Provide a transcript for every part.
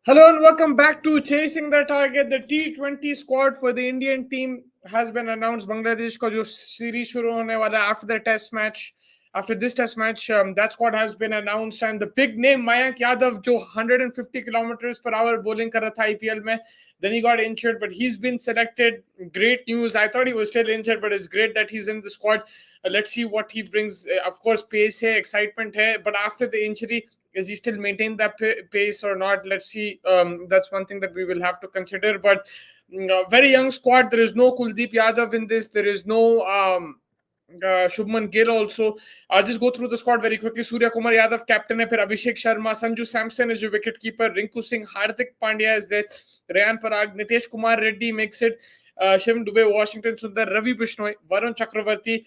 Hello and welcome back to Chasing the Target. The T20 squad for the Indian team has been announced. Bangladesh ka jo series shuru hone wala after the test match. After this test match, that squad has been announced, and the big name Mayank Yadav, jo 150 kilometers per hour bowling kar raha tha IPL mein, then he got injured, but he's been selected. Great news. I thought he was still injured, but it's great that he's in the squad. Let's see what he brings. Of course, pace hai, excitement hai, but after the injury, is he still maintain that pace or not? Let's see. That's one thing that we will have to consider. But very young squad. There is no Kuldeep Yadav in this. There is no Shubman Gill also. I'll just go through the squad very quickly. Surya Kumar Yadav, captain hai. Phir Abhishek Sharma, Sanju Samson is your wicket keeper. Rinku Singh, Hardik Pandya is there. Rayan Parag, Nitesh Kumar Reddy makes it. Shivam Dubey, Washington Sundar, Ravi Bishnoi, Varun Chakravarti.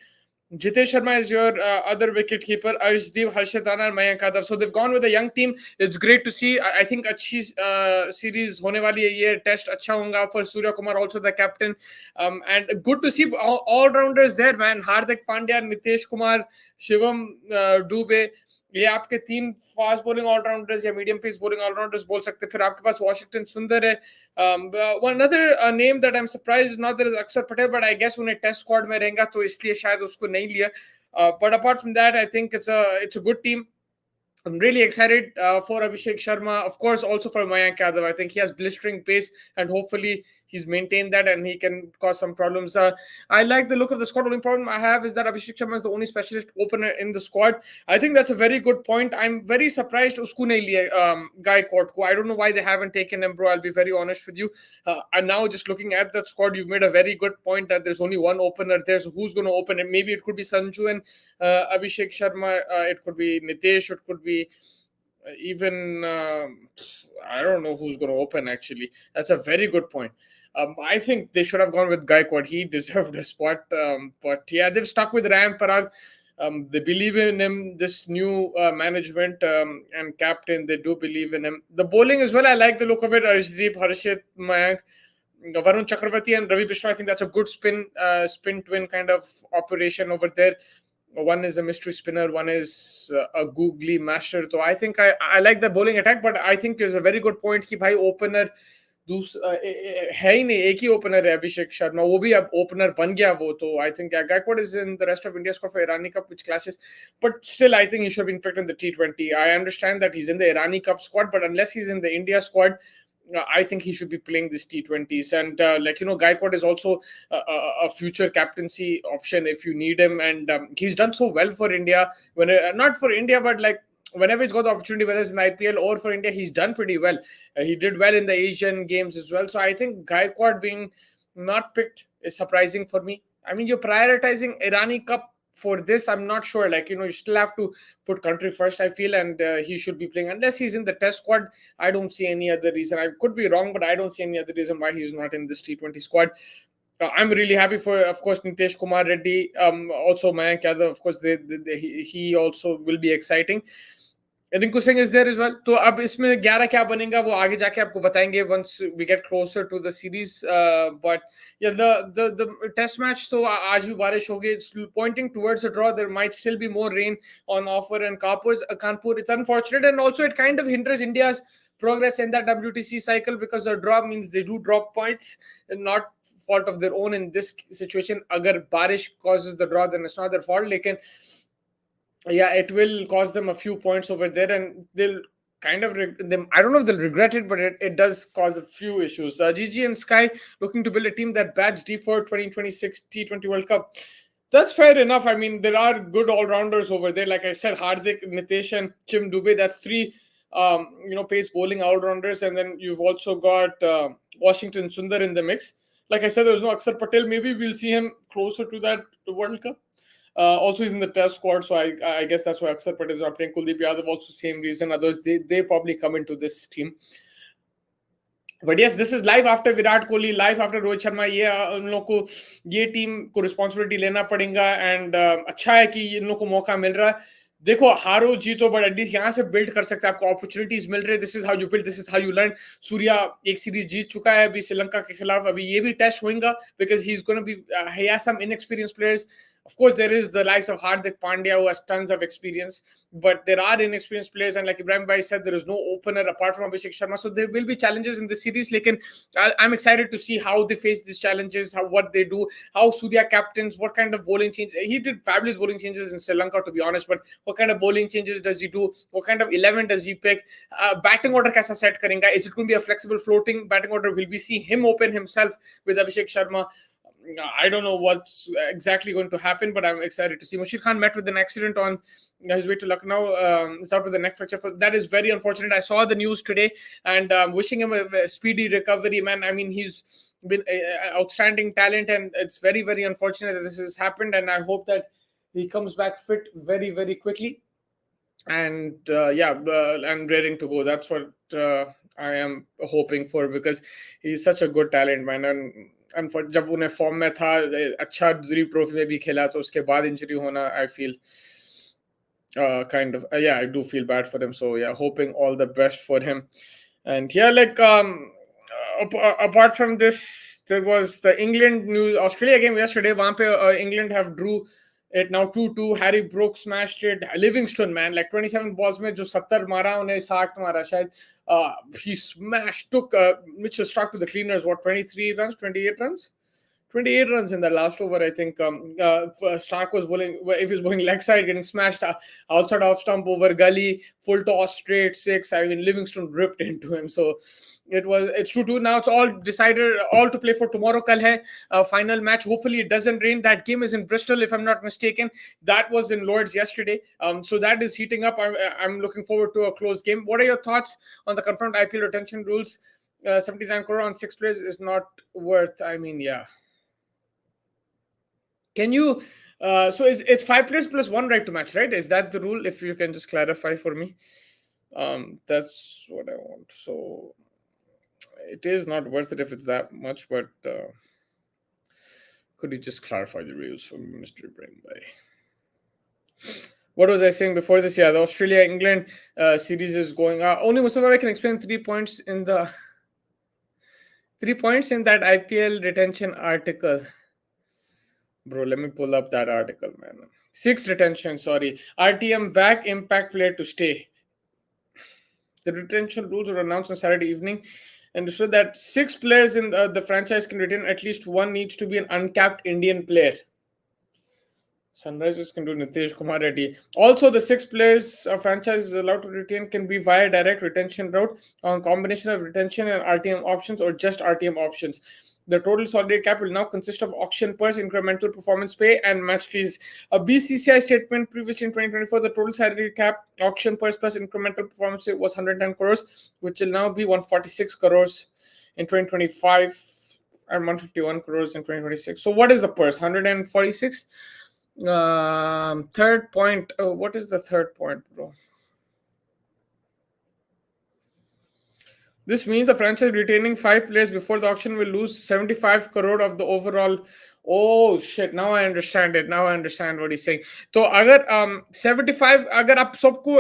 Jitesh Sharma is your other wicket keeper. Arshdeep, Harshit Rana, and Mayank Yadav. So they've gone with a young team. It's great to see. I think अच्छी series होने वाली है ये. Test अच्छा होगा for Surya Kumar, also the captain. And good to see all-rounders there, man. Hardik Pandya, Nitesh Kumar, Shivam Dubey. ये आपके तीन फास्ट बॉलिंग ऑलराउंडर्स या मीडियम पेस बॉलिंग ऑलराउंडर्स बोल सकते हैं. फिर आपके पास वॉशिंगटन सुंदर है. One another name that I am surprised not there is Akshar Patel, but I guess उन्हें टेस्ट स्क्वाड में रहेगा तो इसलिए शायद उसको नहीं लिया. But apart from that I think it's a good team. I'm really excited for Abhishek Sharma, of course, also for Mayank Yadav. I think he has blistering pace, and hopefully he's maintained that and he can cause some problems. I like the look of the squad. The only problem I have is that Abhishek Sharma is the only specialist opener in the squad. I think that's a very good point. I'm very surprised usko nahi liya Gaikwad ko. I don't know why they haven't taken him, bro. I'll be very honest with you. And now just looking at that squad, you've made a very good point that there's only one opener. There's who's going to open it. Maybe it could be Sanju and Abhishek Sharma. It could be Nitesh. It could be even I don't know who's going to open, actually. That's a very good point. I think they should have gone with Gaikwad. He deserved a spot. But yeah, they've stuck with Rayan Parag. They believe in him, this new management and captain. They do believe in him. The bowling as well, I like the look of it. Arshdeep, Harshit, Mayank, Varun Chakravarti and Ravi Bishnoi. I think that's a good spin twin kind of operation over there. One is a mystery spinner, one is a googly masher. So I think I like the bowling attack, but I think there's a very good point कि भाई opener है ही नहीं, एक ही opener है अभिषेक शर्मा, वो भी अब opener बन गया वो. तो I think Gaikwad is in the rest of India's squad for Irani Cup, which clashes, but still I think he should have been picked in the T20. I understand that he's in the Irani Cup squad, but unless he's in the India squad, I think he should be playing this T20s. And Gaikwad is also a future captaincy option if you need him. And he's done so well for India. Not for India, but like whenever he's got the opportunity, whether it's in IPL or for India, he's done pretty well. He did well in the Asian games as well. So I think Gaikwad being not picked is surprising for me. I mean, you're prioritizing Irani Cup for this. I'm not sure. You still have to put country first, I feel, and he should be playing. Unless he's in the test squad, I don't see any other reason. I could be wrong, but I don't see any other reason why he's not in this T20 squad. I'm really happy for, of course, Nitesh Kumar Reddy, also Mayank Yadav. Of course, he also will be exciting. Rinku Singh is there as well. So अब इसमें 11 क्या बनेगा वो आगे जाके आपको बताएंगे once we get closer to the series. But yeah, the test match तो आज भी बारिश होगी. It's pointing towards a draw. There might still be more rain on offer in Kanpur. It's unfortunate, and also it kind of hinders India's progress in that WTC cycle because a draw means they do drop points, and not fault of their own in this situation. अगर बारिश causes the draw, then it's not their fault. लेकिन yeah, it will cost them a few points over there, and they'll kind of I don't know if they'll regret it, but it does cause a few issues. GG and Sky looking to build a team that bats D4 2026 T20 World Cup. That's fair enough. I mean, there are good all-rounders over there. Like I said, Hardik, Nitesh, and Shivam Dubey. That's three, pace bowling all-rounders, and then you've also got Washington Sundar in the mix. Like I said, there's no Akshar Patel. Maybe we'll see him closer to that World Cup. Also, he's in the test squad, so I guess that's why Akshar Patel is not playing. Kuldeep Yadav also same reason. Others, they probably come into this team. But yes this is life after Virat Kohli, life after Rohit Sharma. ये उन लोग को, ये team को responsibility लेना पड़ेगा. And अच्छा है कि इन लोग को मौका मिल रहा है. देखो हारो जीतो बट एटलीस्ट यहाँ से बिल्ड कर सकते हैं. आपको अपॉर्चुनिटीज मिल रही है. This is how you build, this is how you learn. Surya एक सीरीज जीत चुका है अभी श्रीलंका के खिलाफ. अभी ये भी टेस्ट होगा because he is gonna be, he has some inexperience players. Of course, there is the likes of Hardik Pandya who has tons of experience, but there are inexperienced players. And like Ibrahim Bhai said, there is no opener apart from Abhishek Sharma. So there will be challenges in this series. Lekin I'm excited to see how they face these challenges, what they do, how Surya captains, what kind of bowling change. He did fabulous bowling changes in Sri Lanka, to be honest, but what kind of bowling changes does he do? What kind of 11 does he pick? Batting order kaisa set karenga? Is it going to be a flexible floating batting order? Will we see him open himself with Abhishek Sharma? I don't know what's exactly going to happen, but I'm excited to see. Mushir Khan met with an accident on his way to Lucknow. He's out with a neck fracture. That is very unfortunate. I saw the news today, and wishing him a speedy recovery, man. I mean, he's been outstanding talent, and it's very, very unfortunate that this has happened. And I hope that he comes back fit very, very quickly. And and raring to go. That's what I am hoping for, because he's such a good talent, man. And जब उन्हें form में था, अच्छा Duleep trophy में भी खेला, तो उसके बाद इंजरी होना, I feel kind of I do feel bad for him. So yeah, hoping all the best for him. And yeah, like apart from this, there was the England news, Australia game yesterday. वहाँ पे England have drew it now 2-2. Harry Brooks smashed it. Livingston, man, like 27 balls में जो 70 मारा, उन्हें 60 मारा शायद. He smashed, took Mitchell Stark to the cleaners. What, 23 runs, 28 runs? 28 runs in the last over, I think. Stark was bowling, if he's bowling leg side, getting smashed outside off stump over gully, full toss, straight six. I mean, Livingston ripped into him. So it's 2-2. Now it's all decided, all to play for tomorrow. Kal hai final match. Hopefully it doesn't rain. That game is in Bristol, if I'm not mistaken. That was in Lords yesterday. So that is heating up. I'm looking forward to a close game. What are your thoughts on the confirmed IPL retention rules? 79 crore on 6 players is not worth. I mean, yeah. Can you so it's 5 players plus 1 right to match, right? Is that the rule? If you can just clarify for me. That's what I want. So it is not worth it if it's that much, but could you just clarify the rules for me, Mr. Ibrahim Bhai? What was I saying before this? Yeah, the Australia-England series is going on. Only Mustafa can explain 3 points in the 3 points in that IPL retention article. Bro, let me pull up that article, man. 6 retention, sorry. RTM back, impact player to stay. The retention rules were announced on Saturday evening and showed that 6 players in the franchise can retain. At least one needs to be an uncapped Indian player. Sunrisers can do Nitish Kumar Reddy. Also, the 6 players a franchise is allowed to retain can be via direct retention route on combination of retention and RTM options or just RTM options. The total salary cap will now consist of auction purse, incremental performance pay, and match fees. A BCCI statement previously in 2024, the total salary cap, auction purse plus incremental performance pay was 110 crores, which will now be 146 crores in 2025 and 151 crores in 2026. So what is the purse? 146? Third point. What is the third point, bro? This means the franchise retaining 5 players before the auction will lose 75 crore of the overall. Oh shit! Now I understand it. Now I understand what he's saying. तो अगर 75 अगर आप सबको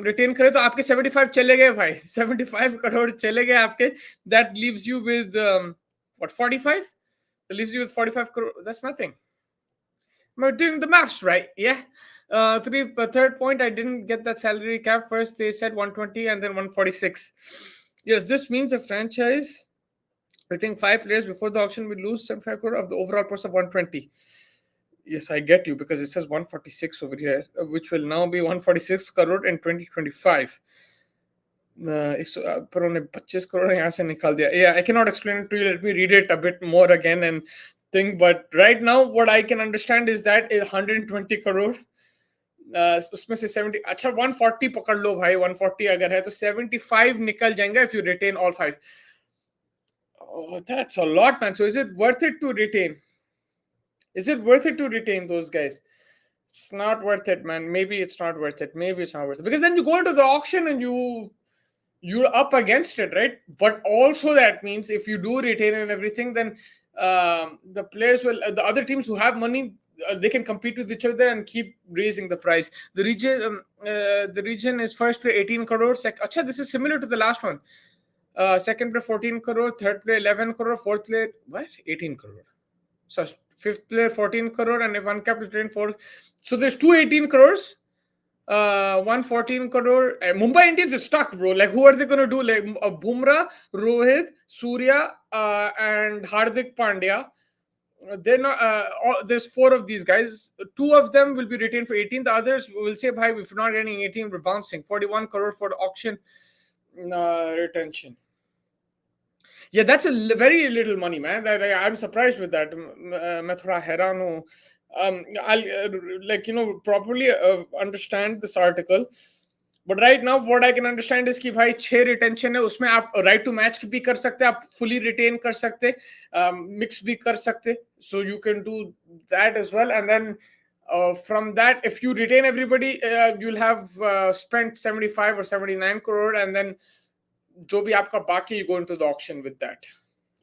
retain करें तो आपके 75 चले गए भाई. 75 crore चले गए आपके. That leaves you with what, 45? That leaves you with 45 crore. That's nothing. We're doing the maths right, yeah. Third point, I didn't get that salary cap. First they said 120 and then 146. Yes, this means a franchise retaining 5 players before the auction will lose 75 crore of the overall price of 120. Yes, I get you, because it says 146 over here, which will now be 146 crore in 2025. पर उन्हें 25 करोड़ यहाँ से निकाल दिया. Yeah, I cannot explain it to you. Let me read it a bit more again and think. But right now, what I can understand is that 120 crore, उसमें से 70, अच्छा 140 पकड़ लो भाई. 140 अगर है तो 75 निकल जाएंगे if you retain all 5. Oh, that's a lot, man. So is it worth it to retain? Is it worth it to retain those guys? It's not worth it, man. Maybe it's not worth it. Maybe it's not worth it, because then you go into the auction and you you're up against it, right? But also that means if you do retain and everything, then the players will, the other teams who have money, they can compete with each other and keep raising the price. The region is first player 18 crore. Acha, this is similar to the last one. Second player 14 crore, third player 11 crore, fourth player what 18 crore. So fifth player 14 crore, and if uncapped retain 4. So there's two 18 crores. 114 crore. Mumbai Indians is stuck, bro. Like, who are they gonna do? Like, Bumrah, Rohit, Surya, and Hardik Pandya. They're not. There's four of these guys. Two of them will be retained for 18. The others will say, "Bhai, if we're not getting 18, we're bouncing." 41 crore for the auction retention. Yeah, that's very little money, man. I'm surprised with that. मैं थोड़ा हैरान हूँ. I'll properly understand this article. But right now what I can understand is कि भाई 6 retention है, उसमें आप right to match भी कर सकते, आप फुली रिटेन कर सकते, मिक्स भी कर सकते. So you can do that as well. And then from that, if you retain everybody, you'll have spent 75 or 79 crore, and then जो भी आपका बाकी, you go into the auction with that.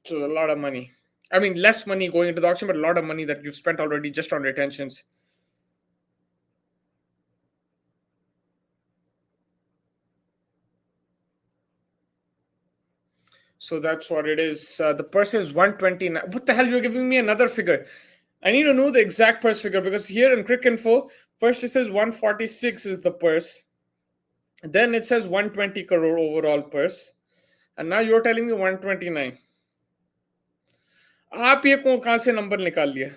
So a lot of money. I mean, less money going into the auction, but a lot of money that you've spent already just on retentions. So that's what it is. The purse is 129. What the hell? You're giving me another figure. I need to know the exact purse figure, because here in Crick Info, first it says 146 is the purse. Then it says 120 crore overall purse. And now you're telling me 129. आप ये कहाँ से number निकाल लिया?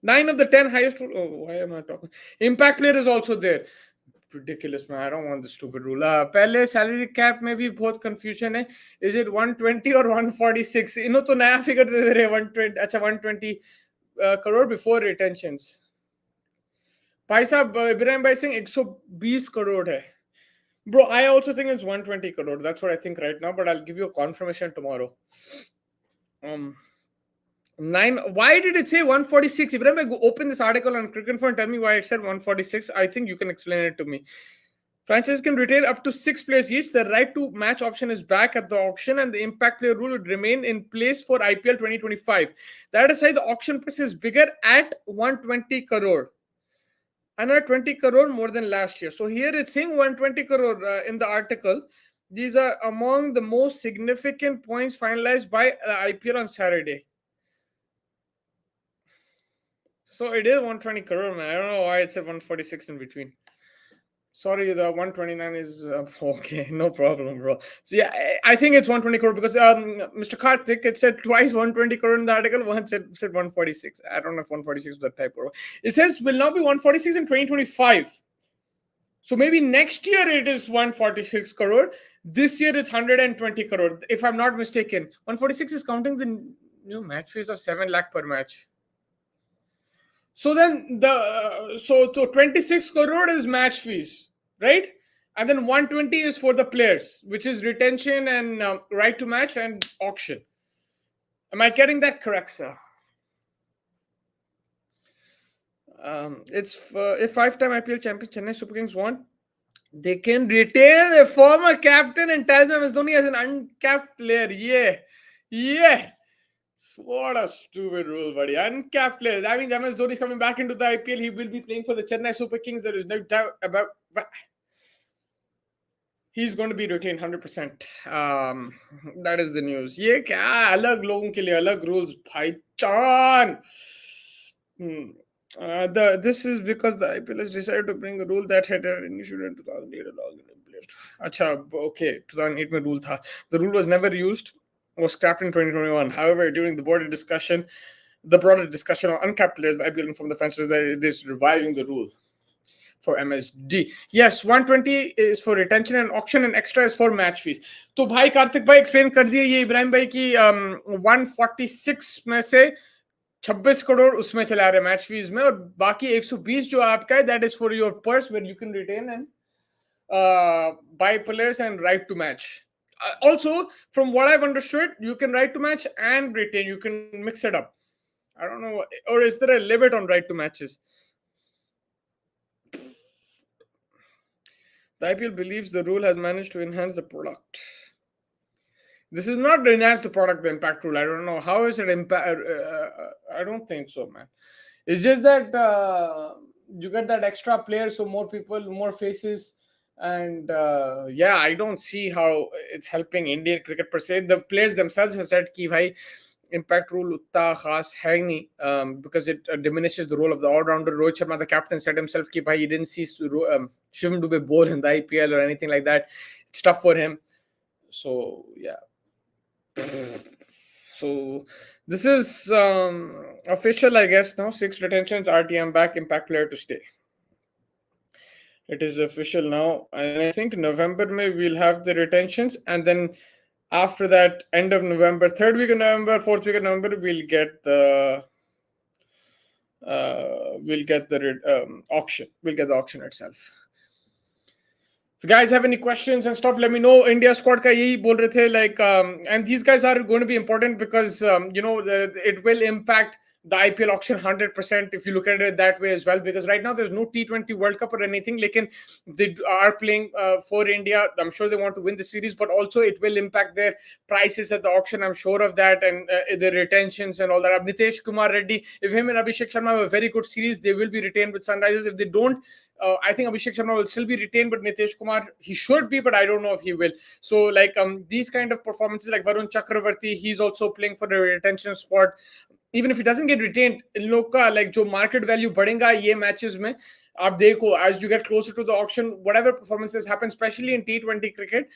9 of the 10 highest. Oh, why am I talking? Impact player is also there. Ridiculous, man. I don't want this stupid rule. पहले salary cap में भी बहुत confusion है. Is it 120 or 146? इन्हों तो नया figure दे रहे हैं 120. अच्छा 120 crore before retentions. भाई साहब इब्राहिम भाई सिंह 120 crore है. Bro, I also think it's 120 crore. That's what I think right now, but I'll give you a confirmation tomorrow. 9. Why did it say 146? Ibrahim, open this article on Cricket Info and tell me why it said 146. I think you can explain it to me. Franchise can retain up to 6 players each. The right to match option is back at the auction, and the impact player rule would remain in place for IPL 2025. That aside, the auction price is bigger at 120 crore. Another 20 crore more than last year. So here it's saying 120 crore in the article. These are among the most significant points finalized by IPL on Saturday. So it is 120 crore, man. I don't know why it said 146 in between. Sorry, the 129 is okay, no problem, bro. So yeah, I think it's 120 crore because Mr. Karthik, it said twice 120 crore in the article. Once it said 146. I don't know if 146 was that type or it says will now be 146 in 2025. So maybe next year it is 146 crore. This year it's 120 crore, if I'm not mistaken. 146 is counting the new match fees of 7 lakh per match. So then so 26 crore is match fees, right? And then 120 is for the players, which is retention and right to match and auction. Am I getting that correct, sir? It's if 5-time IPL champion Chennai Super Kings won, they can retain a former captain and Talisman MS Dhoni as an uncapped player. Yeah. What a stupid rule, buddy. Uncapped players. That means MS Dhoni is coming back into the IPL. He will be playing for the Chennai Super Kings. There is no doubt about that. He's going to be retained 100%. That is the news. ये क्या अलग लोगों के लिए अलग rules भाईजान. This is because the IPL has decided to bring a rule that had an issue in 2008 Acha, okay, 2008 में rule था. The rule was never used, was scrapped in 2021. However, during the broader discussion on uncapped players, the IPL informed the franchise that it is reviving the rule for MSD. Yes, 120 is for retention and auction, and extra is for match fees. तो भाई कार्तिक भाई explain कर दिए ये इब्राहिम भाई की 146 में से 26 करोड़ उसमें चला रहे मैच फीस में, और बाकी 120 जो आपका है, that is for your purse where you can retain and buy players and right to match. Also, from what I've understood, you can right to match and retain. You can mix it up. I don't know, or is there a limit on right to matches? The IPL believes the rule has managed to enhance the product. This is not to enhance the product, the impact rule. I don't know. How is it impact? I don't think so, man. It's just that you get that extra player, so more people, more faces. And yeah, I don't see how it's helping Indian cricket per se. The players themselves have said कि भाई impact rule उतना खास है नहीं, because it diminishes the role of the all-rounder. Rohit Sharma, the captain, said himself कि भाई he didn't see Shivam Dube bowl in the IPL or anything like that. It's tough for him. So yeah. So this is official, I guess now. 6 retentions, RTM back, impact player to stay. It is official now, and I think November May we'll have the retentions, and then after that, end of November, 3rd week of November, 4th week of November, we'll get the auction. We'll get the auction itself. If you guys have any questions and stuff, let me know. India squad ka yahi bol rahe the, like, and these guys are going to be important because it will impact the IPL auction 100% if you look at it that way as well. Because right now there's no T20 World Cup or anything. Like, they are playing for India. I'm sure they want to win the series, but also it will impact their prices at the auction. I'm sure of that, and the retentions and all that. Nitesh Kumar Reddy, if him and Abhishek Sharma have a very good series, they will be retained with Sunrisers. If they don't, I think Abhishek Sharma will still be retained, but Nitesh Kumar, he should be, but I don't know if he will. So, like, these kind of performances, like Varun Chakravarti, he's also playing for the retention spot. Even if he doesn't get retained, इन लोग का like जो market value बढ़ेगा ये matches में. आप देखो, as you get closer to the auction, whatever performances happen, especially in T20 cricket,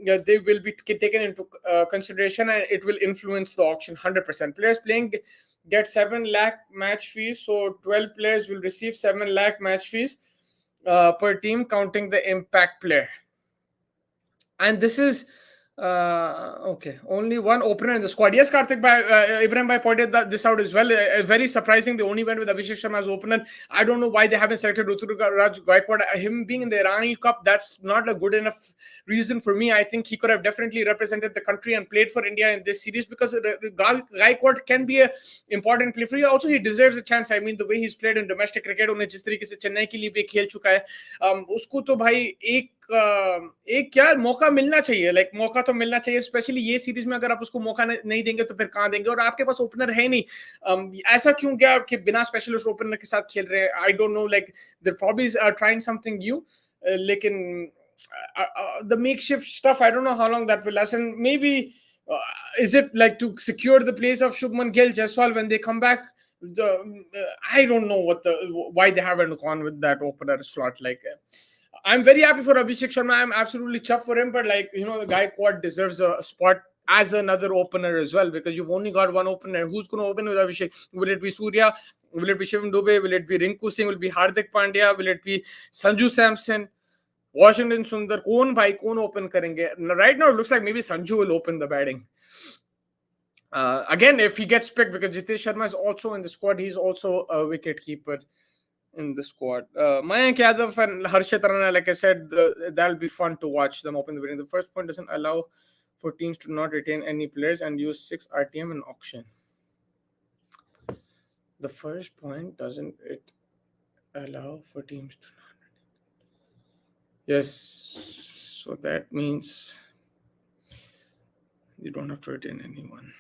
they will be taken into consideration, and it will influence the auction 100%. Players playing get 7 lakh match fees, so 12 players will receive 7 lakh match fees per team, counting the impact player. And this is okay, only one opener in the squad. Yes, Karthik bhai, Ibrahim bhai pointed this out as well. Very surprising, they only went with Abhishek Sharma as opener. I don't know why they haven't selected Ruturaj Gaikwad. Him being in the Irani Cup, that's not a good enough reason for me. I think he could have definitely represented the country and played for India in this series, because Gaikwad can be an important player for you. Also, he deserves a chance. I mean, the way he's played in domestic cricket, उन्हें जिस तरीके से चेन्नई के लिए भी खेल चुका है, उसको तो भाई एक क्या मौका मिलना चाहिए. लाइक मौका तो मिलना चाहिए, स्पेशली ये सीरीज में. अगर आप उसको मौका नहीं देंगे तो फिर कहां देंगे? और आपके पास ओपनर है नहीं. ऐसा क्यों गया कि बिना स्पेशलिस्ट ओपनर के साथ खेल रहे हैं? I don't know. Like they probably are trying something new, लेकिन the makeshift stuff, I don't know how long that will last. And maybe is it like to secure the place of Shubman Gill, Jaiswal when they come back? I don't know why they haven't gone with that opener slot. Like, I'm very happy for Abhishek Sharma. I'm absolutely chuffed for him. But, like, the guy Quad deserves a spot as another opener as well, because you've only got one opener. Who's going to open with Abhishek? Will it be Surya? Will it be Shivam Dube? Will it be Rinku Singh? Will it be Hardik Pandya? Will it be Sanju Samson? Washington Sundar? Kaun open karenge? Right now, it looks like maybe Sanju will open the batting. Again, if he gets picked, because Jitesh Sharma is also in the squad. He's also a wicket keeper in the squad. Mayank Yadav and Harshit Rana, like I said, that'll be fun to watch them open the batting. The first point doesn't allow for teams to not retain any players and use 6 RTM in auction. The first point doesn't it allow for teams to not retain? Yes, so that means you don't have to retain anyone.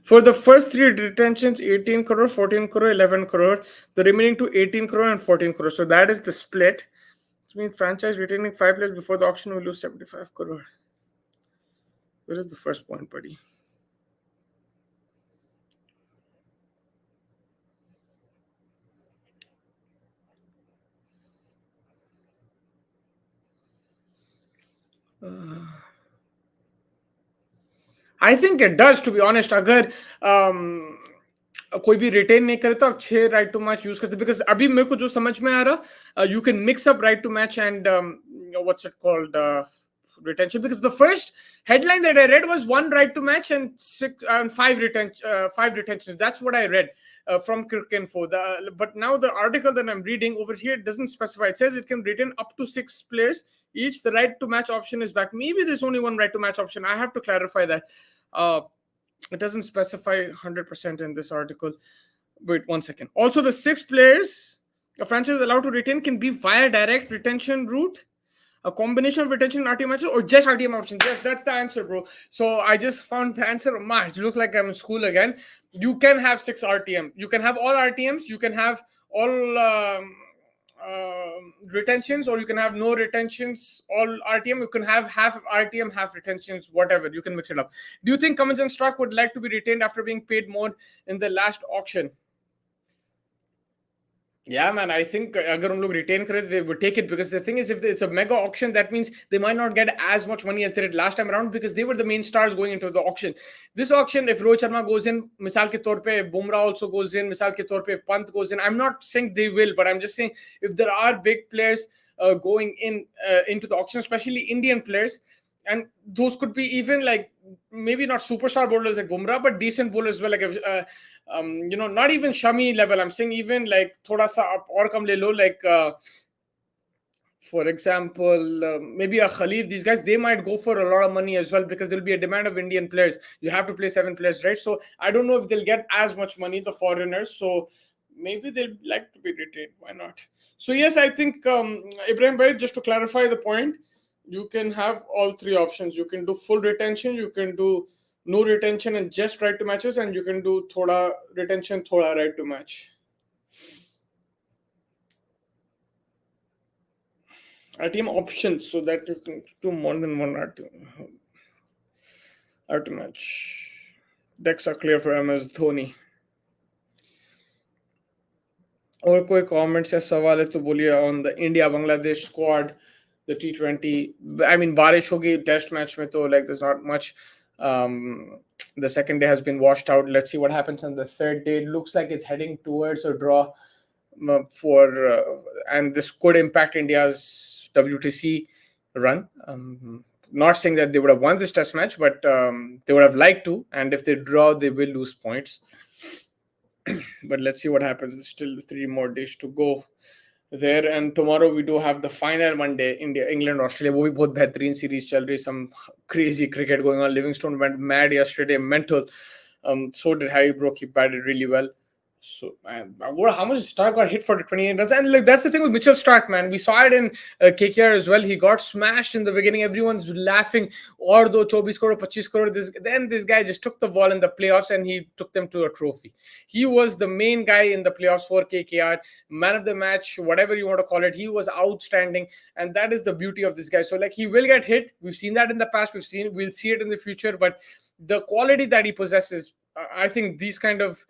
For the first 3 retentions, 18 crore, 14 crore, 11 crore. The remaining to 18 crore and 14 crore. So that is the split. It means franchise retaining 5 players before the auction will lose 75 crore. Where is the first point, buddy? I think it does, to be honest. अगर कोई भी retain नहीं करे तो आप 6 right to match use करते, because अभी मेरे को जो समझ में आ रहा, you can mix up right to match and what's it called, retention, because the first headline that I read was 1 right to match and 5 retentions. That's what I read from Cricinfo. But now the article that I'm reading over here doesn't specify. It says it can retain up to 6 players each. The right to match option is back. Maybe there's only 1 right to match option. I have to clarify that. It doesn't specify 100% in this article. Wait 1 second. Also, the 6 players a franchise allowed to retain can be via direct retention route, a combination of retention and RTM matches, or just RTM options. Yes, that's the answer, bro. So I just found the answer. It looks like I'm in school again. You can have 6 RTM. You can have all RTMs. You can have all retentions, or you can have no retentions, all RTM. You can have half RTM, half retentions, whatever. You can mix it up. Do you think Cummins and Stark would like to be retained after being paid more in the last auction? Yeah, man, I think अगर उन लोग retain करे, they would take it, because the thing is, if it's a mega auction, that means they might not get as much money as they did last time around, because they were the main stars going into the auction. This auction, if Rohit Sharma goes in, misal ke taur pe Bumrah also goes in, misal ke taur pe Pant goes in. I'm not saying they will, but I'm just saying if there are big players going in into the auction, especially Indian players, and those could be even like maybe not superstar bowlers like Bumrah, but decent bowlers as well. Like not even Shami level. I'm saying even like thoda sa up or kam le lo, like for example, maybe a Khalif. These guys, they might go for a lot of money as well, because there'll be a demand of Indian players. You have to play 7 players, right? So I don't know if they'll get as much money, the foreigners. So maybe they'll like to be retained. Why not? So yes, I think Ibrahim Bhai, just to clarify the point, you can have all 3 options. You can do full retention, you can do no retention and just right to matches, and you can do thoda retention, thoda right to match. RTM options, so that you can do more than one RTM match. Decks are clear for MS Dhoni. और कोई comments या सवाल है तो बोलिए on the India Bangladesh squad the T20. I mean, बारिश होगी test match में, तो like there's not much. The second day has been washed out. Let's see what happens on the third day. It looks like it's heading towards a draw and this could impact India's WTC run. Not saying that they would have won this test match, but they would have liked to, and if they draw, they will lose points. But let's see what happens. There's still 3 more days to go there, and tomorrow we do have the final Monday, India, England, Australia. वो भी बहुत बेहतरीन series चल रही, some crazy cricket going on. Livingstone went mad yesterday, mental. So did Harry Brook. He batted really well. So man, how much Stark got hit for the 28 runs, and like that's the thing with Mitchell Stark, man. We saw it in KKR as well. He got smashed in the beginning. Everyone's laughing. Or though 24 crore, 25 crore. Then this guy just took the ball in the playoffs and he took them to a trophy. He was the main guy in the playoffs for KKR, man of the match, whatever you want to call it. He was outstanding, and that is the beauty of this guy. So like he will get hit. We've seen that in the past. We'll see it in the future. But the quality that he possesses, I think these kind of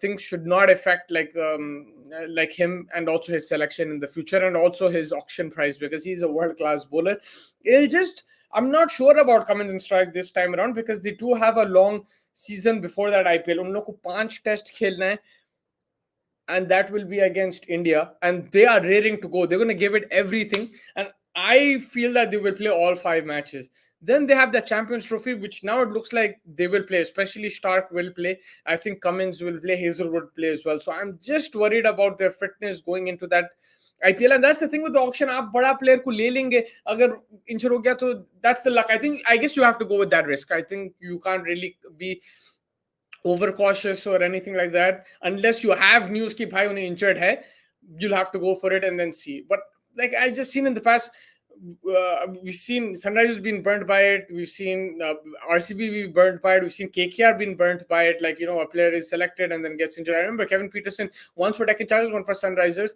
things should not affect like him, and also his selection in the future, and also his auction price, because he's a world-class bowler. I'm not sure about Cummins and Strike this time around, because they do have a long season before that IPL. उन लोग को 5 test खेलना है, and that will be against India, and they are raring to go. They're going to give it everything, and I feel that they will play all 5 matches. Then they have the Champions Trophy, which now it looks like they will play, especially Stark will play. I think Cummins will play, Hazelwood play as well. So I'm just worried about their fitness going into that IPL. And that's the thing with the auction. आप बड़ा player को ले लेंगे, अगर injure हो गया तो that's the luck. I guess you have to go with that risk. I think you can't really be overcautious or anything like that unless you have news ki bhai unhe injured hai. You'll have to go for it and then see. But like I just seen in the past, we've seen Sunrisers being burnt by it. We've seen RCB be burnt by it. We've seen KKR being burnt by it. Like, a player is selected and then gets injured. I remember Kevin Peterson, once for Deccan Chargers, one for Sunrisers.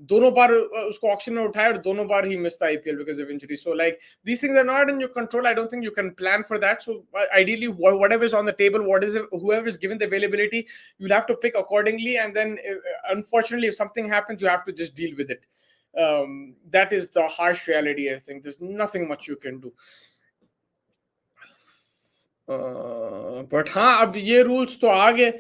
दोनों बार उसको auction में उठाया और दोनों बार he missed the IPL because of injury. So like these things are not in your control. I don't think you can plan for that. So ideally, whatever is on the table, whoever is given the availability, you'll have to pick accordingly. And then unfortunately, if something happens, you have to just deal with it. That is the harsh reality. I think there's nothing much you can do. But हाँ, अब ये rules तो आ गए,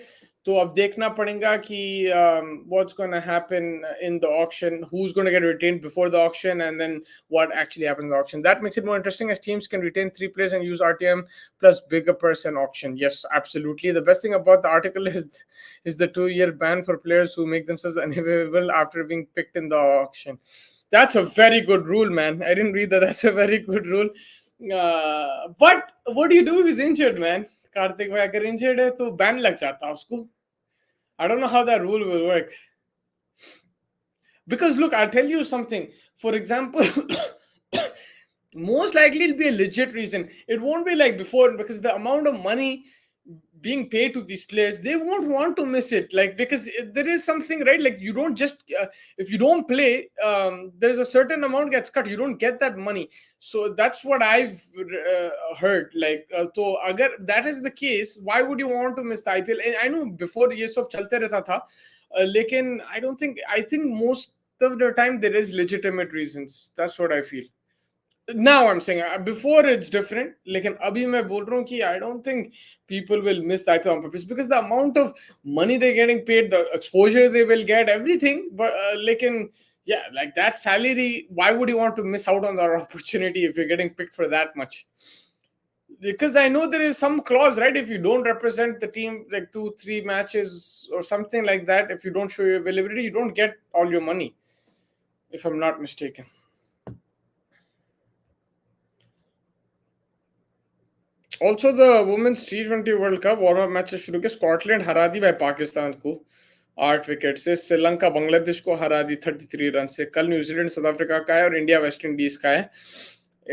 तो अब देखना पड़ेगा कि what's going to happen in the auction, who's going to get retained before the auction, and then what actually happens in the auction. That makes it more interesting, as teams can retain 3 players and use RTM plus bigger purse and auction. Yes, absolutely. The best thing about the article is the 2-year ban for players who make themselves unavailable after being picked in the auction. That's a very good rule, man. I didn't read that. That's a very good rule. But what do you do if he's injured, man? Kartik भाई अगर injured है तो ban लग जाता उसको. I don't know how that rule will work. Because look, I'll tell you something. For example, most likely it'll be a legit reason. It won't be like before, because the amount of money being paid to these players, they won't want to miss it. Like, because there is something, right? Like, you don't just if you don't play, there's a certain amount gets cut. You don't get that money. So that's what I've heard. Like, so agar that is the case, why would you want to miss the IPL? And I know before ye sab chalte rehta tha, lekin I think most of the time there is legitimate reasons. That's what I feel. Now I'm saying, before it's different, लेकिन अभी मैं बोल रहा हूँ कि I don't think people will miss the IPL on purpose, because the amount of money they're getting paid, the exposure they will get, everything. But लेकिन yeah, like that salary, why would you want to miss out on that opportunity if you're getting picked for that much? Because I know there is some clause, right? If you don't represent the team like 2-3 matches or something like that, if you don't show your availability, you don't get all your money, if I'm not mistaken. Also, the Women's T20 World Cup warm-up matches शुरू के Scotland हरा दी भाई पाकिस्तान को 8 wicket से, श्रीलंका बांग्लादेश को हरा दी 33 run से, कल न्यूजीलैंड साउथ अफ्रीका का है और इंडिया वेस्ट इंडीज का है.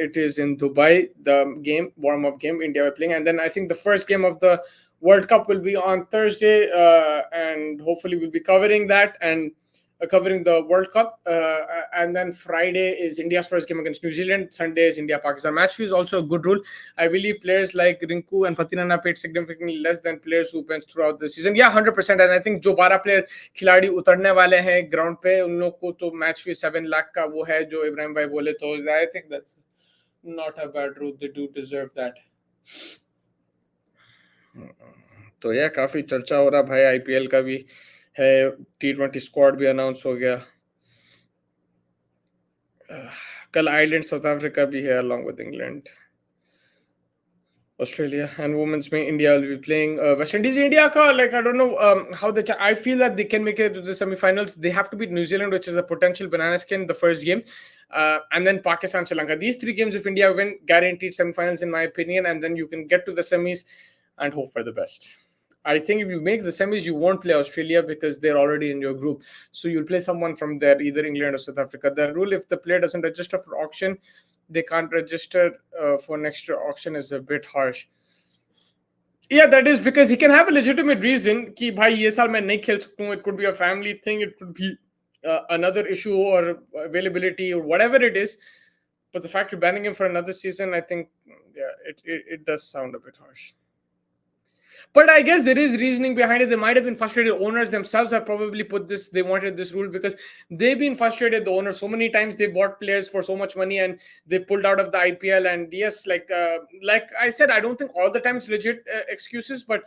It is in Dubai, the game, warm-up game, India were playing. And then I think the first game of the World Cup will be on Thursday, and hopefully we'll be covering that and covering the World Cup. And then Friday is India's first game against New Zealand. Sunday is India-Pakistan. Match fee is also a good rule. I believe players like Rinku and Patinana paid significantly less than players who went throughout the season. Yeah, 100%. And I think जो 12 player खिलाड़ी उतरने वाले हैं ground पे, उन लोग को तो मैच फी 7 लाख का वो है जो इब्राहिम भाई बोले. तो I think that's not a bad rule. They do deserve that. तो यह काफी चर्चा हो रहा भाई आईपीएल का भी है. T20 स्क्वाड भी अनाउंस हो गया. कल आयरलैंड साउथ अफ्रीका भी है along with England, Australia, and women's में India will be playing West Indies. India का, like, I don't know how I feel that they can make it to the semi-finals. They have to beat New Zealand, which is a potential banana skin, the first game, and then Pakistan, Sri Lanka. These 3 games, if India win, guaranteed semi-finals in my opinion, and then you can get to the semis and hope for the best. I think if you make the semis, you won't play Australia because they're already in your group. So you'll play someone from there, either England or South Africa. The rule, if the player doesn't register for auction, they can't register for next year auction, is a bit harsh. Yeah, that is because he can have a legitimate reason कि भाई ये साल मैं नहीं खेल सकता हूँ. It could be a family thing. It could be another issue or availability or whatever it is. But the fact you're banning him for another season, I think, yeah, it does sound a bit harsh. But I guess there is reasoning behind it. They might have been frustrated. Owners themselves have probably put this, they wanted this rule because they've been frustrated, the owners, so many times they bought players for so much money and they pulled out of the IPL. And yes, like I said, I don't think all the time it's legit excuses, but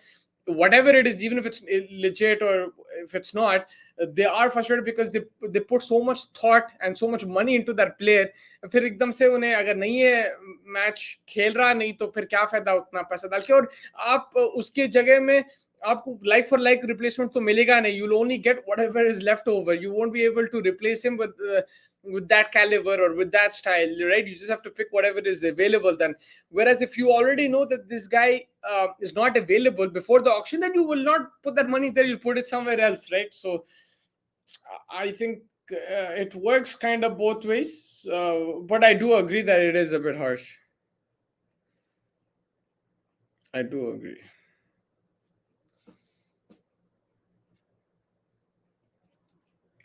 whatever it is, even if it's legit or if it's not, they are frustrated because they put so much thought and so much money into that player. फिर एकदम से उन्हें अगर नहीं है match खेल रहा नहीं तो फिर क्या फायदा उतना पैसा डाल के, और आप उसके जगह में आपको लाइक फॉर लाइक रिप्लेसमेंट तो मिलेगा नहीं. You'll only get whatever is left over. You won't be able to replace him with that caliber or with that style, right? You just have to pick whatever is available then. Whereas if you already know that this guy is not available before the auction, then you will not put that money there. You'll put it somewhere else, right? So I think it works kind of both ways. But I do agree that it is a bit harsh. I do agree.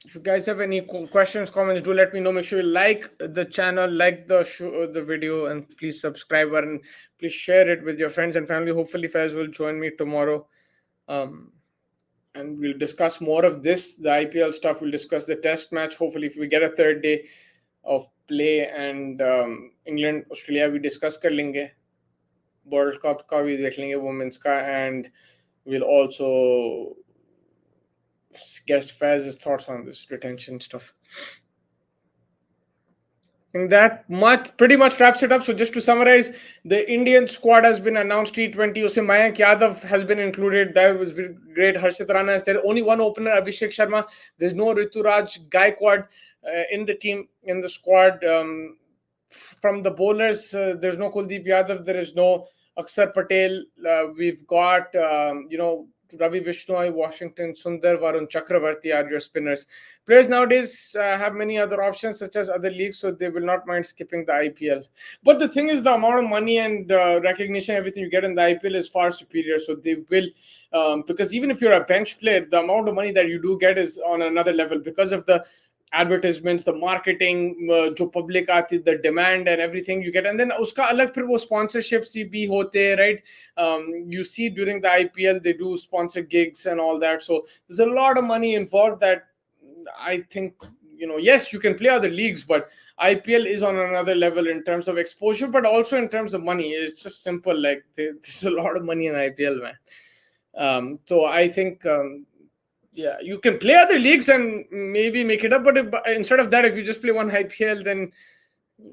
If you guys have any questions, comments, do let me know. Make sure you like the channel, like the show, the video, and please subscribe and please share it with your friends and family. Hopefully, Faiz will join me tomorrow, and we'll discuss more of this, the IPL stuff. We'll discuss the test match. Hopefully, if we get a third day of play, and England, Australia, we discuss कर लेंगे. World Cup का भी देख लेंगे, women's का, and we'll also get Faz's thoughts on this retention stuff. I think that pretty much wraps it up. So just to summarize, the Indian squad has been announced T20. Usme Mayank Yadav has been included. That was great. Harshit Rana is there. Only one opener, Abhishek Sharma. There's no Rituraj Gaikwad in the team, in the squad. From the bowlers, there's no Kuldeep Yadav. There is no Aksar Patel. We've got, Ravi Bishnoi, Washington, Sundar, Varun Chakravarti are your spinners. Players nowadays have many other options such as other leagues, so they will not mind skipping the IPL. But the thing is, the amount of money and recognition, everything you get in the IPL is far superior. So they will, because even if you're a bench player, the amount of money that you do get is on another level because of the advertisements, the marketing, जो public आती, the demand and everything you get, and then उसका अलग फिर वो sponsorships भी होते, right? You see during the IPL they do sponsor gigs and all that, so there's a lot of money involved that I think, yes, you can play other leagues, but IPL is on another level in terms of exposure, but also in terms of money. It's just simple, like there's a lot of money in IPL, man. So I think. Yeah, you can play other leagues and maybe make it up, but instead of that, if you just play one IPL, then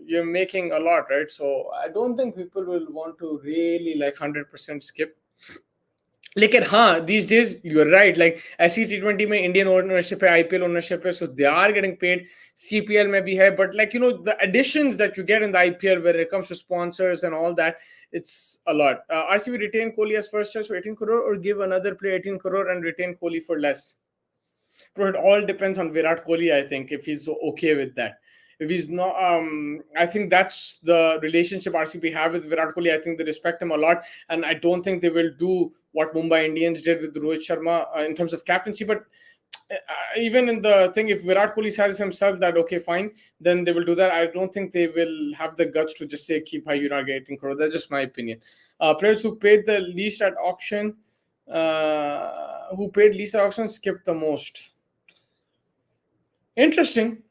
you're making a lot, right? So I don't think people will want to really like 100% skip. लेकिन हाँ, these days you're right, like ऐसी T20 में Indian ownership है, IPL ownership है, so they are getting paid. CPL में भी है, but like the additions that you get in the IPL when it comes to sponsors and all that, it's a lot. RCB retain Kohli as first choice for 18 crore or give another player 18 crore and retain Kohli for less. But it all depends on Virat Kohli, I think, if he's okay with that. If he's not, I think that's the relationship RCB have with Virat Kohli. I think they respect him a lot, and I don't think they will do what Mumbai Indians did with Rohit Sharma in terms of captaincy. But even in the thing, if Virat Kohli says himself that okay, fine, then they will do that. I don't think they will have the guts to just say keep high, you're not getting crore. That's just my opinion. Players who paid the least at auction, skipped the most. Interesting.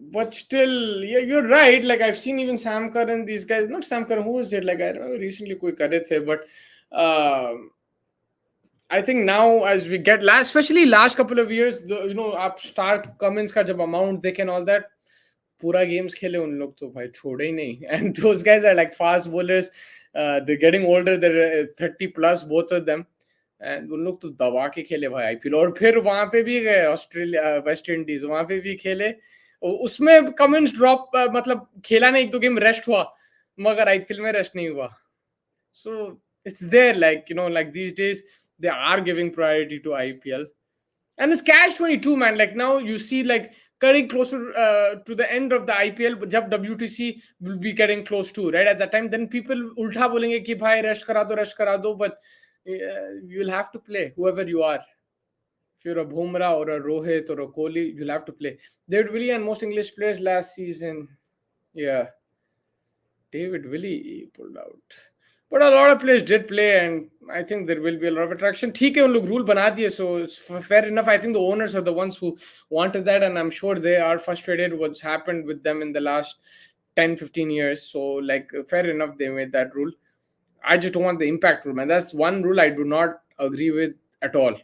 But still, yeah, you're right. Like I've seen even Sam Curran, these guys, not Sam Curran, who is it? Like I remember recently koi kare the, but I think now as we get especially last couple of years, आप start Cummins का जब amount देखें all that, पूरा games खेले उन लोग तो भाई छोड़े ही नहीं. And those guys are like fast bowlers. They're getting older. They're 30 plus, both of them. And उन लोग तो दबा के खेले भाई IPL. और फिर वहां पे भी गए ऑस्ट्रेलिया, वेस्ट इंडीज, वहां पे भी खेले. उसमें कमेंट्स ड्रॉप, मतलब खेला नहीं, एक दो गेम रेस्ट हुआ, मगर आईपीएल में रेस्ट नहीं हुआ. So it's there, like like these days they are giving priority to IPL, and it's catch 22, man. Like now you see, like getting closer to the end of the IPL, jab WTC will be getting close to, right, at that time, then people ulta bolenge ki bhai rest kara do, but you'll have to play whoever you are. If you're a Bumrah or a Rohit or a Kohli, you'll have to play. David Willey and most English players last season. Yeah. David Willey pulled out. But a lot of players did play, and I think there will be a lot of attraction. ठीक है, उन लोग rule बना दिए, so it's fair enough. I think the owners are the ones who wanted that, and I'm sure they are frustrated what's happened with them in the last 10-15 years. So like fair enough, they made that rule. I just don't want the impact rule, man. That's one rule I do not agree with at all.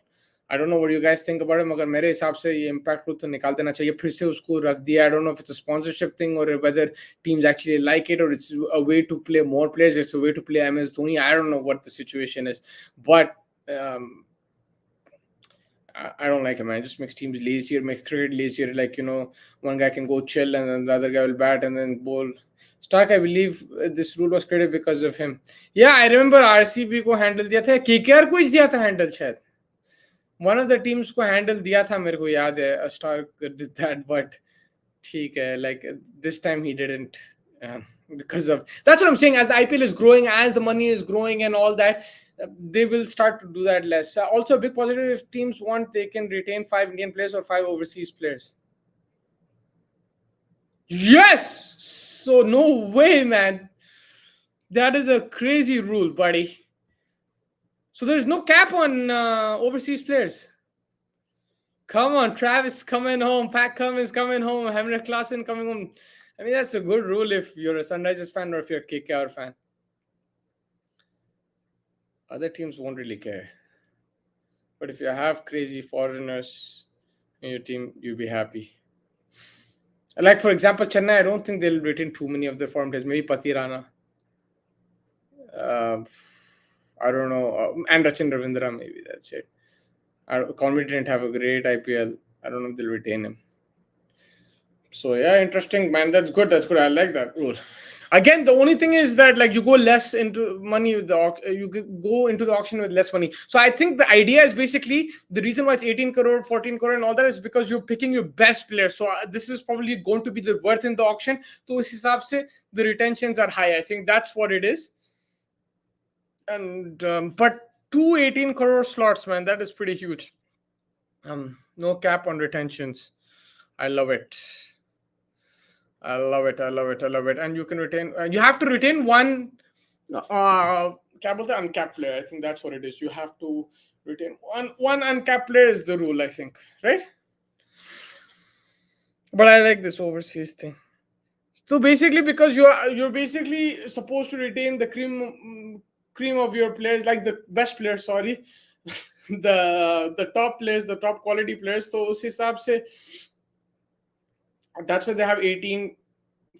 I don't know what you guys think about it, मगर मेरे हिसाब से ये impact rule तो निकाल देना चाहिए. फिर से उसको रख दिया. I don't know if it's a sponsorship thing or whether teams actually like it, or it's a way to play more players. It's a way to play MS Dhoni. I don't know what the situation is, but I don't like it, man. It just makes teams lazier, makes cricket lazier. Like one guy can go chill and then the other guy will bat and then bowl. Stark, I believe this rule was created because of him. Yeah, I remember RCB को handle दिया था, KKR को ही दिया था handle शायद. One of the teams को handle दिया था, मेरे को याद है. Stark did that, but ठीक है, like this time he didn't, because of that's what I'm saying. As the IPL is growing, as the money is growing and all that, they will start to do that less. Also, a big positive, if teams want, they can retain 5 Indian players or 5 overseas players. Yes! So no way, man. That is a crazy rule, buddy. So there's no cap on overseas players. Come on, Travis coming home, Pat Cummins coming home, Henrik Klassen coming home. I mean, that's a good rule if you're a Sunrisers fan or if you're a KKR fan. Other teams won't really care. But if you have crazy foreigners in your team, you'll be happy. Like, for example, Chennai, I don't think they'll retain too many of their foreign players. Maybe Patirana. I don't know. And Rachin Ravindra, maybe. That's it. Conway didn't have a great IPL. I don't know if they'll retain him. So, yeah, interesting, man. That's good. I like that rule. Again, the only thing is that like you go less into money with you go into the auction with less money. So I think the idea is basically the reason why it's 18 crore, 14 crore, and all that is because you're picking your best players. So this is probably going to be the worth in the auction. So us hisab se the retentions are high. I think that's what it is. And but 218 crore slots, man, that is pretty huge. No cap on retentions. I love it. I love it. I love it. I love it. And you can retain. You have to retain one. क्या बोलते हैं, uncapped player. I think that's what it is. You have to retain one uncapped player is the rule. I think, right? But I like this overseas thing. So basically, because you're basically supposed to retain the cream of your players, like the best players. Sorry, the top players, the top quality players. So उस हिसाब से that's why they have 18,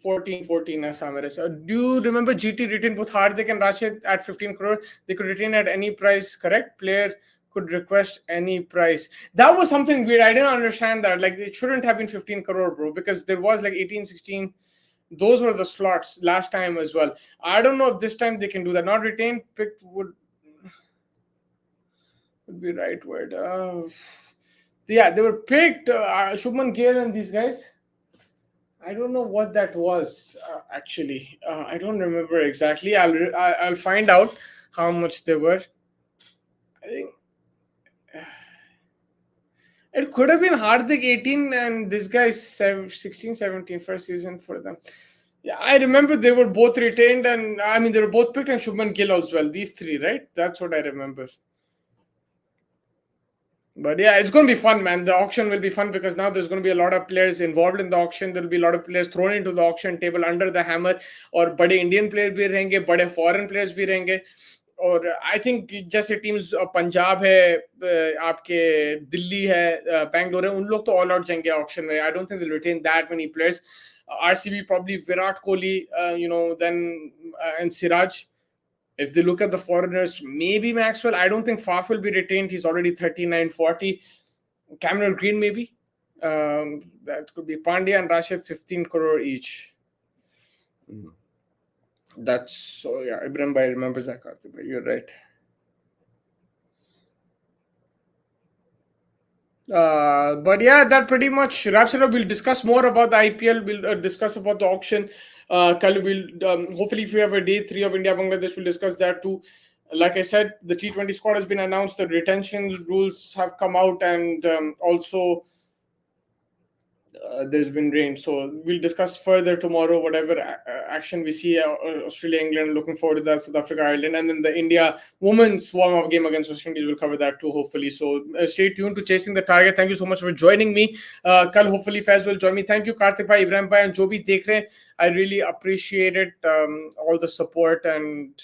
14 ऐसा मेरे से. Do you remember GT retained both Hardik and Rashid at 15 crore? They could retain at any price, correct? Player could request any price. That was something weird. I didn't understand that. Like, it shouldn't have been 15 crore, bro, because there was like 18, 16. Those were the slots last time as well. I don't know if this time they can do that. Not retained, picked would be right word. Yeah, they were picked. Shubman Gill and these guys. I don't know what that was actually. I don't remember exactly. I'll find out how much they were. I think it could have been Hardik 18 and this guy 16, 17 first season for them. Yeah, I remember they were both retained, and I mean they were both picked, and Shubman Gill as well. These three, right? That's what I remember. But yeah, it's going to be fun, man. The auction will be fun because now there's going to be a lot of players involved in the auction. There'll be a lot of players thrown into the auction table under the hammer. और बड़े Indian players भी रहेंगे, बड़े foreign players भी रहेंगे. और I think जैसे teams Punjab है, आपके दिल्ली है, बैंगलोर है, उन लोग तो all out जाएंगे auction में. I don't think they'll retain that many players. RCB probably Virat Kohli, then and Siraj. If they look at the foreigners, maybe Maxwell. I don't think Faf will be retained. He's already 39, 40. Cameron Green, maybe. That could be Pandya and Rashid, 15 crore each. That's so, yeah. Ibrahim Bhai remembers that, Karthik Bhai. You're right. But yeah, that pretty much wraps it up. We'll discuss more about the IPL. We'll discuss about the auction. Hopefully, if we have a day 3 of India Bangladesh, we'll discuss that too. Like I said, the T20 squad has been announced. The retention rules have come out, and also there's been rain. So we'll discuss further tomorrow, whatever action we see. Australia, England, looking forward to that. South Africa, Ireland, and then the India women's warm-up game against West Indies. We'll cover that too, hopefully. So stay tuned to Chasing the Target. Thank you so much for joining me. Kal, hopefully Faiz will join me. Thank you, Karthik Bhai, Ibrahim Bhai, and jo bhi dekh rahe. I really appreciate it. All the support and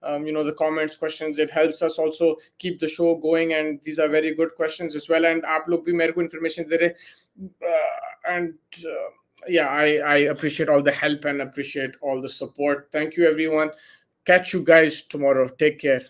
the comments, questions. It helps us also keep the show going, and these are very good questions as well. And aap log bhi mere ko information de rahe. Yeah, I appreciate all the help and appreciate all the support. Thank you, everyone. Catch you guys tomorrow. Take care.